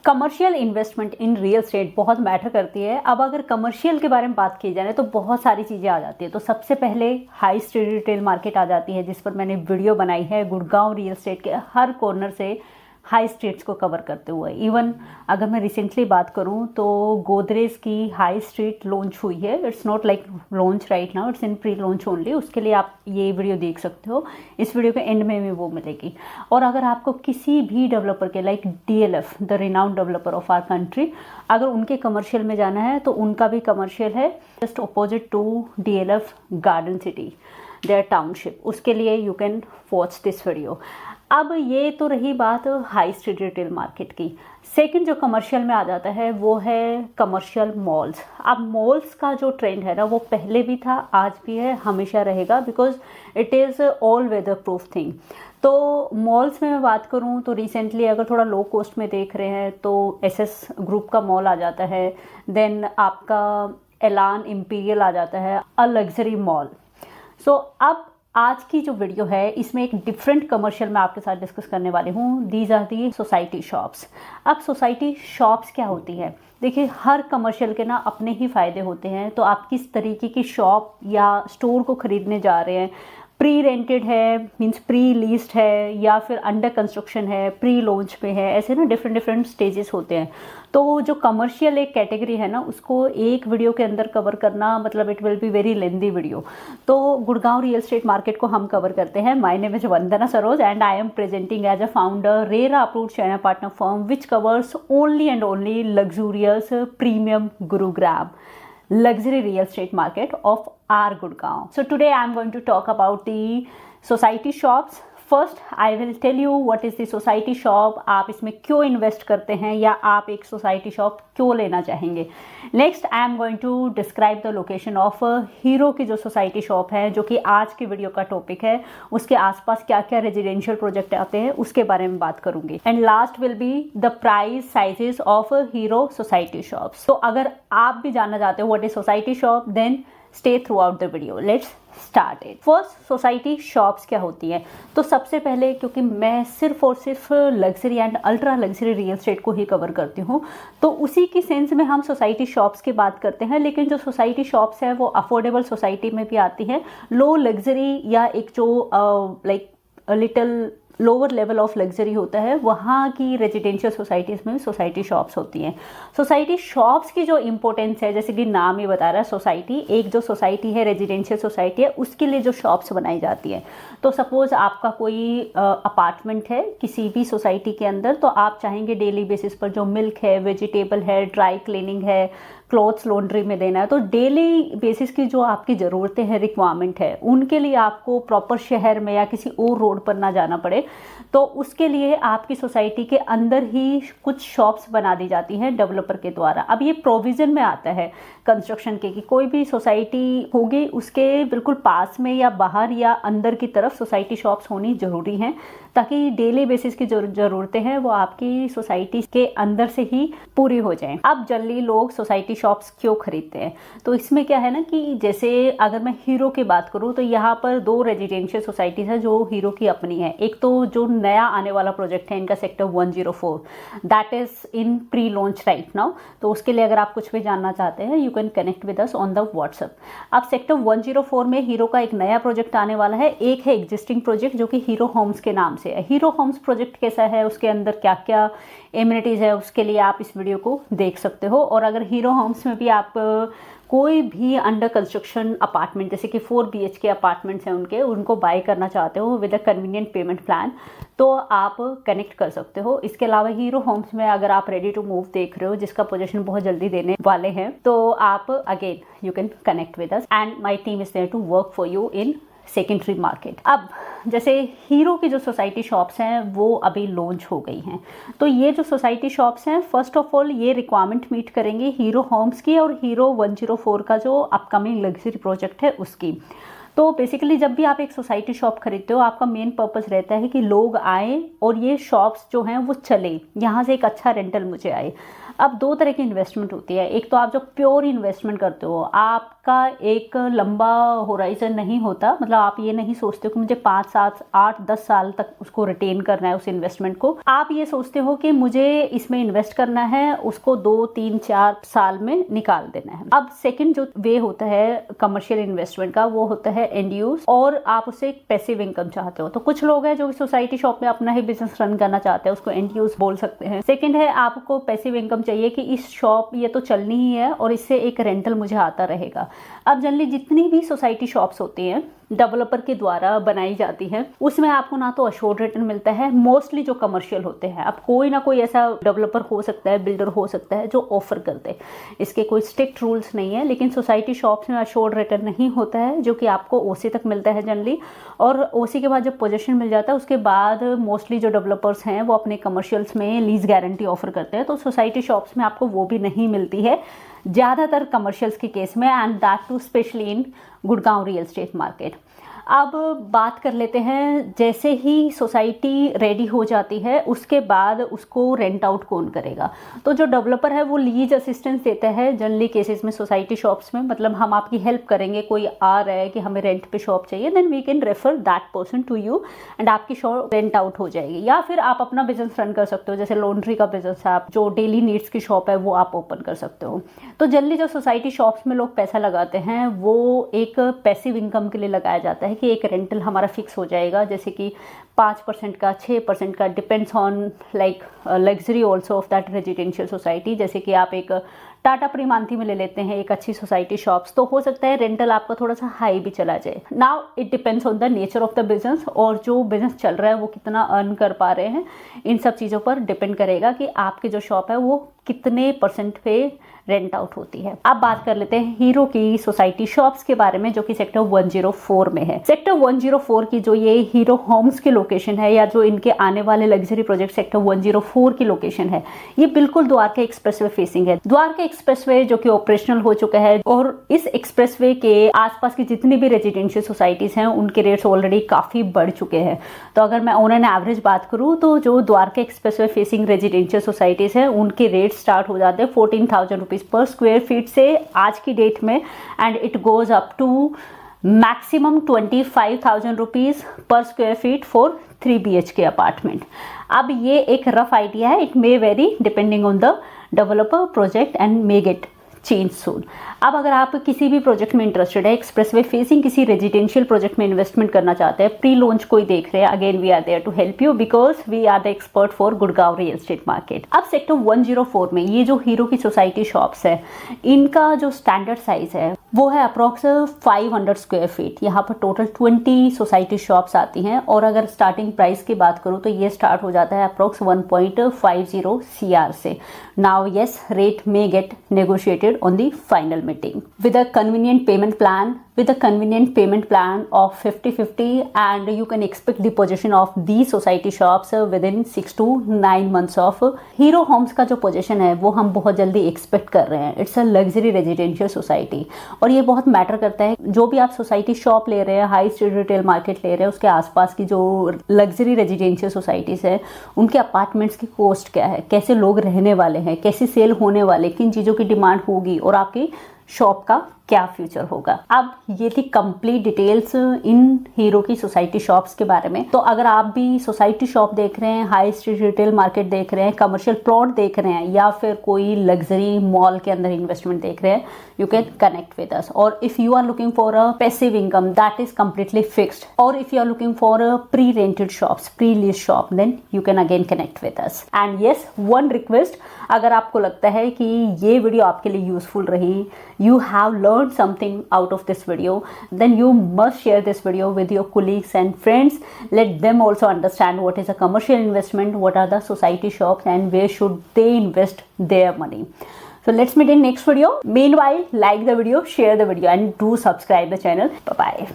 Commercial investment in real estate बहुत matter करती है। अब अगर कमर्शियल के बारे में बात की जाए तो बहुत सारी चीज़ें आ जाती है। तो सबसे पहले हाई स्ट्रीट रिटेल मार्केट आ जाती है, जिस पर मैंने वीडियो बनाई है गुड़गांव रियल एस्टेट के हर कॉर्नर से हाई स्ट्रीट्स को कवर करते हुए। इवन अगर मैं रिसेंटली बात करूं तो गोदरेज की हाई स्ट्रीट लॉन्च हुई है। It's not like launch right now, it's in pre launch only. उसके लिए आप ये वीडियो देख सकते हो, इस वीडियो के एंड में भी वो मिलेगी। और अगर आपको किसी भी डेवलपर के like DLF the renowned developer of our country, अगर उनके कमर्शियल में जाना है तो उनका भी कमर्शियल है just opposite to DLF garden city their township. उसके लिए you can watch this video. अब ये तो रही बात हाई स्ट्रीट रिटेल मार्केट की। सेकंड जो कमर्शियल में आ जाता है वो है कमर्शियल मॉल्स। अब मॉल्स का जो ट्रेंड है ना वो पहले भी था, आज भी है, हमेशा रहेगा, because it is all weather proof thing. तो मॉल्स में मैं बात करूं तो रिसेंटली अगर थोड़ा लो कॉस्ट में देख रहे हैं तो SS ग्रुप का मॉल आ जाता है, देन आपका एलान इम्पीरियल आ जाता है, अ लग्जरी मॉल। सो अब आज की जो वीडियो है इसमें एक डिफरेंट कमर्शियल मैं आपके साथ डिस्कस करने वाली हूँ। These are the society shops. अब सोसाइटी शॉप्स क्या होती है? देखिए, हर कमर्शियल के ना अपने ही फ़ायदे होते हैं। तो आप किस तरीके की शॉप या स्टोर को ख़रीदने जा रहे हैं, प्री रेंटेड है मींस प्री लीज्ड है, या फिर अंडर कंस्ट्रक्शन है, प्री लॉन्च पे है, ऐसे ना डिफरेंट स्टेजेस होते हैं। तो जो कमर्शियल एक कैटेगरी है ना उसको एक वीडियो के अंदर कवर करना मतलब it will be very lengthy video. तो गुड़गांव रियल एस्टेट मार्केट को हम कवर करते हैं। My name is Vandana Saroj and I am presenting as a founder RERA approved channel partner firm which covers only and only luxurious premium Gurugram luxury real estate market of our Gurgaon. So today I am going to talk about the society shops. First I will tell you what is the society shop, आप इसमें क्यों invest करते हैं या आप एक society shop क्यों लेना चाहेंगे। Next I am going to describe the location of Hero की जो सोसाइटी शॉप है, जो कि आज की वीडियो का टॉपिक है। उसके आसपास क्या क्या रेजिडेंशियल प्रोजेक्ट आते हैं उसके बारे में बात करूंगी। And last will be the price sizes of Hero society shops. तो अगर आप भी जानना चाहते हो what is society shop then stay throughout the video. Let's start it. First, society shops क्या होती हैं? तो सबसे पहले, क्योंकि मैं सिर्फ और सिर्फ luxury and ultra luxury real estate को ही कवर करती हूँ, तो उसी की सेंस में हम सोसाइटी शॉप्स की बात करते हैं। लेकिन जो सोसाइटी शॉप्स है वो अफोर्डेबल सोसाइटी में भी आती है, लो लग्जरी या एक जो like little lower level of luxury होता है वहाँ की रेजिडेंशियल सोसाइटीज़ में सोसाइटी शॉप्स होती हैं। सोसाइटी शॉप्स की जो इम्पोर्टेंस है, जैसे कि नाम ही बता रहा है सोसाइटी, एक जो सोसाइटी है रेजिडेंशियल सोसाइटी है उसके लिए जो शॉप्स बनाई जाती है। तो सपोज आपका कोई अपार्टमेंट है किसी भी सोसाइटी के अंदर, तो आप चाहेंगे डेली बेसिस पर जो मिल्क है, वेजिटेबल है, ड्राई क्लीनिंग है, क्लोथ्स लॉन्ड्री में देना है, तो डेली बेसिस की जो आपकी ज़रूरतें हैं, रिक्वायरमेंट है, उनके लिए आपको प्रॉपर शहर में या किसी और रोड पर ना जाना पड़े, तो उसके लिए आपकी सोसाइटी के अंदर ही कुछ शॉप्स बना दी जाती हैं डेवलपर के द्वारा। अब ये प्रोविज़न में आता है कंस्ट्रक्शन के कि कोई भी सोसाइटी होगी उसके बिल्कुल पास में या बाहर या अंदर की तरफ सोसाइटी शॉप्स होनी ज़रूरी हैं, ताकि डेली बेसिस की जो ज़रूरतें हैं वो आपकी सोसाइटी के अंदर से ही पूरी हो जाएं। अब जनरली लोग सोसाइटी शॉप्स क्यों खरीदते हैं? तो इसमें क्या है ना कि जैसे अगर मैं हीरो की बात करूं तो यहाँ पर दो रेजिडेंशियल सोसाइटीज़ है जो हीरो की अपनी है। एक तो जो नया आने वाला प्रोजेक्ट है इनका sector 104, that is in pre launch right now. तो उसके लिए अगर आप कुछ भी जानना चाहते हैं you can connect with us on the WhatsApp. अब सेक्टर 104 में हीरो का एक नया प्रोजेक्ट आने वाला है। एक है एग्जिस्टिंग प्रोजेक्ट जो कि हीरो होम्स के नाम से है। हीरो होम्स प्रोजेक्ट कैसा है, उसके अंदर क्या क्या एमिनिटीज़ है, उसके लिए आप इस वीडियो को देख सकते हो। और अगर हीरो होम्स में भी आप कोई भी अंडर कंस्ट्रक्शन अपार्टमेंट जैसे कि 4 BHK अपार्टमेंट्स हैं उनको बाय करना चाहते हो with a convenient payment plan, तो आप कनेक्ट कर सकते हो। इसके अलावा हीरो होम्स में अगर आप रेडी टू मूव देख रहे हो जिसका पोजीशन बहुत जल्दी देने वाले हैं, तो आप again you can connect with us and my team is there to work for you in secondary market. अब जैसे हीरो की जो सोसाइटी शॉप्स हैं वो अभी लॉन्च हो गई हैं, तो ये जो सोसाइटी शॉप्स हैं फर्स्ट ऑफ ऑल ये रिक्वायरमेंट मीट करेंगे हीरो होम्स की और हीरो 104 का जो अपकमिंग लग्जरी प्रोजेक्ट है उसकी। तो बेसिकली जब भी आप एक सोसाइटी शॉप खरीदते हो, आपका मेन पर्पस रहता है कि लोग आए और ये शॉप्स जो हैं वो चले, यहाँ से एक अच्छा रेंटल मुझे आए। अब दो तरह की इन्वेस्टमेंट होती है। एक तो आप जो प्योर इन्वेस्टमेंट करते हो, आपका एक लंबा होराइजन नहीं होता, मतलब आप ये नहीं सोचते हो कि मुझे 5, 7, 8, 10 साल तक उसको रिटेन करना है उस इन्वेस्टमेंट को। आप ये सोचते हो कि मुझे इसमें इन्वेस्ट करना है, उसको 2, 3, 4 साल में निकाल देना है। अब सेकंड जो वे होता है कमर्शियल इन्वेस्टमेंट का, वो होता है एंड यूज, और आप उससे एक पैसिव इनकम चाहते हो। तो कुछ लोग हैं जो सोसाइटी शॉप में अपना ही बिजनेस रन करना चाहते हैं, उसको एंड यूज बोल सकते हैं। सेकंड है आपको पैसिव इनकम चाहिए कि इस शॉप ये तो चलनी ही है और इससे एक रेंटल मुझे आता रहेगा। अब जनरली जितनी भी सोसाइटी शॉप्स होती हैं डेवलपर के द्वारा बनाई जाती है, उसमें आपको ना तो अश्योर्ड रिटर्न मिलता है, मोस्टली जो कमर्शियल होते हैं। अब कोई ना कोई ऐसा डेवलपर हो सकता है, बिल्डर हो सकता है जो ऑफर करते हैं, इसके कोई स्ट्रिक्ट रूल्स नहीं है, लेकिन सोसाइटी शॉप्स में अश्योर्ड रिटर्न नहीं होता है, जो कि आपको ओसी तक मिलता है जनरली। और ओसी के बाद जब पोजीशन मिल जाता है उसके बाद मोस्टली जो डेवलपर्स हैं वो अपने कमर्शियल्स में लीज गारंटी ऑफर करते हैं, तो सोसाइटी शॉप्स में आपको वो भी नहीं मिलती है ज़्यादातर कमर्शियल्स के केस में, and that too specially in Gurgaon real estate market. अब बात कर लेते हैं, जैसे ही सोसाइटी रेडी हो जाती है उसके बाद उसको रेंट आउट कौन करेगा। तो जो डेवलपर है वो लीज असिस्टेंस देता है जनरली केसेस में सोसाइटी शॉप्स में, मतलब हम आपकी हेल्प करेंगे, कोई आ रहा है कि हमें रेंट पे शॉप चाहिए, then we can refer that person to you and आपकी शॉप रेंट आउट हो जाएगी। या फिर आप अपना बिजनेस रन कर सकते हो, जैसे लॉन्ड्री का बिजनेस है, आप जो डेली नीड्स की शॉप है वो आप ओपन कर सकते हो। तो जनरली जो सोसाइटी शॉप्स में लोग पैसा लगाते हैं वो एक पैसिव इनकम के लिए लगाया जाता है कि एक रेंटल हमारा फिक्स हो जाएगा, जैसे कि 5% का, 6% का, depends on like luxury also of that residential society. जैसे कि आप एक टाटा प्रीमांती में ले लेते हैं एक अच्छी सोसाइटी शॉप्स, तो हो सकता है रेंटल आपका थोड़ा सा हाई भी चला जाए। Now it depends on the nature of the business, और जो बिजनेस चल रहा है वो कितना अर्न कर पा रहे हैं, इन सब चीज़ों पर डिपेंड करेगा कि आपकी जो शॉप है वो कितने % पे रेंट आउट होती है। अब बात कर लेते हैं हीरो की सोसाइटी शॉप्स के बारे में, जो कि सेक्टर 104 में है। सेक्टर 104 की जो ये हीरो होम्स की लोकेशन है, या जो इनके आने वाले लग्जरी प्रोजेक्ट सेक्टर 104 की लोकेशन है, ये बिल्कुल द्वारका एक्सप्रेसवे फेसिंग है। द्वारका एक्सप्रेसवे जो कि ऑपरेशनल हो चुका है, और इस एक्सप्रेसवे के आसपास की जितनी भी रेजिडेंशियल सोसाइटीज हैं उनके रेट्स ऑलरेडी काफी बढ़ चुके हैं। तो अगर मैं ऑन एन एवरेज बात करूं तो जो Dwarka expressway facing residential societies हैं उनके रेट स्टार्ट हो जाते हैं 14,000 रुपीज पर स्क्वायर फीट से आज की डेट में, and it goes up to maximum 25,000 rupees per square feet for 3 BHK apartment. अब ये एक रफ आइडिया है, it may vary depending on the developer project and may get change soon. अब अगर आप किसी भी प्रोजेक्ट में इंटरेस्टेड है, एक्सप्रेसवे फेसिंग किसी रेजिडेंशियल प्रोजेक्ट में इन्वेस्टमेंट करना चाहते हैं, प्री लॉन्च कोई देख रहे हैं, again we are there to help you because we are the expert for Gurgaon real estate market. अब सेक्टर 104 में ये जो हीरो की सोसाइटी शॉप्स है, इनका जो स्टैंडर्ड साइज है वो है अप्रॉक्स 500 स्क्वायर फीट। यहाँ पर टोटल 20 सोसाइटी शॉप्स आती हैं, और अगर स्टार्टिंग प्राइस की बात करूँ तो ये स्टार्ट हो जाता है अप्रॉक्स 1.50 CR से। Now yes, rate may gate negotiated on the final meeting with a convenient payment plan of 50-50, and you can expect the possession of these society shops within 6 to 9 months of Hero Homes का जो position है वो हम बहुत जल्दी expect कर रहे हैं। It's a luxury residential society, और ये बहुत मैटर करता है। जो भी आप सोसाइटी शॉप ले रहे हैं, हाई स्ट्रीट रिटेल मार्केट ले रहे हैं, उसके आसपास की जो लग्जरी रेजिडेंशियल सोसाइटीज है उनके अपार्टमेंट्स की कॉस्ट क्या है, कैसे लोग रहने वाले हैं, कैसे सेल होने वाले, किन चीज़ों की डिमांड होगी, और आपकी शॉप का क्या फ्यूचर होगा। अब ये थी कंप्लीट डिटेल्स इन हीरो की सोसाइटी शॉप्स के बारे में। तो अगर आप भी सोसाइटी शॉप देख रहे हैं, हाई स्ट्रीट रिटेल मार्केट देख रहे हैं, कमर्शियल प्लॉट देख रहे हैं, या फिर कोई लग्जरी मॉल के अंदर इन्वेस्टमेंट देख रहे हैं, you can connect with us. और if you are looking for a passive income that is completely fixed, और if you are looking for a pre rented shops, pre lease shop, then you can again connect with us. And yes, one request, अगर आपको लगता है कि ये video आपके लिए useful रही, you have learned something out of this video, then you must share this video with your colleagues and friends. Let them also understand what is a commercial investment, what are the society shops, and where should they invest their money. So let's meet in next video. Meanwhile, like the video, share the video, and do subscribe the channel. Bye bye.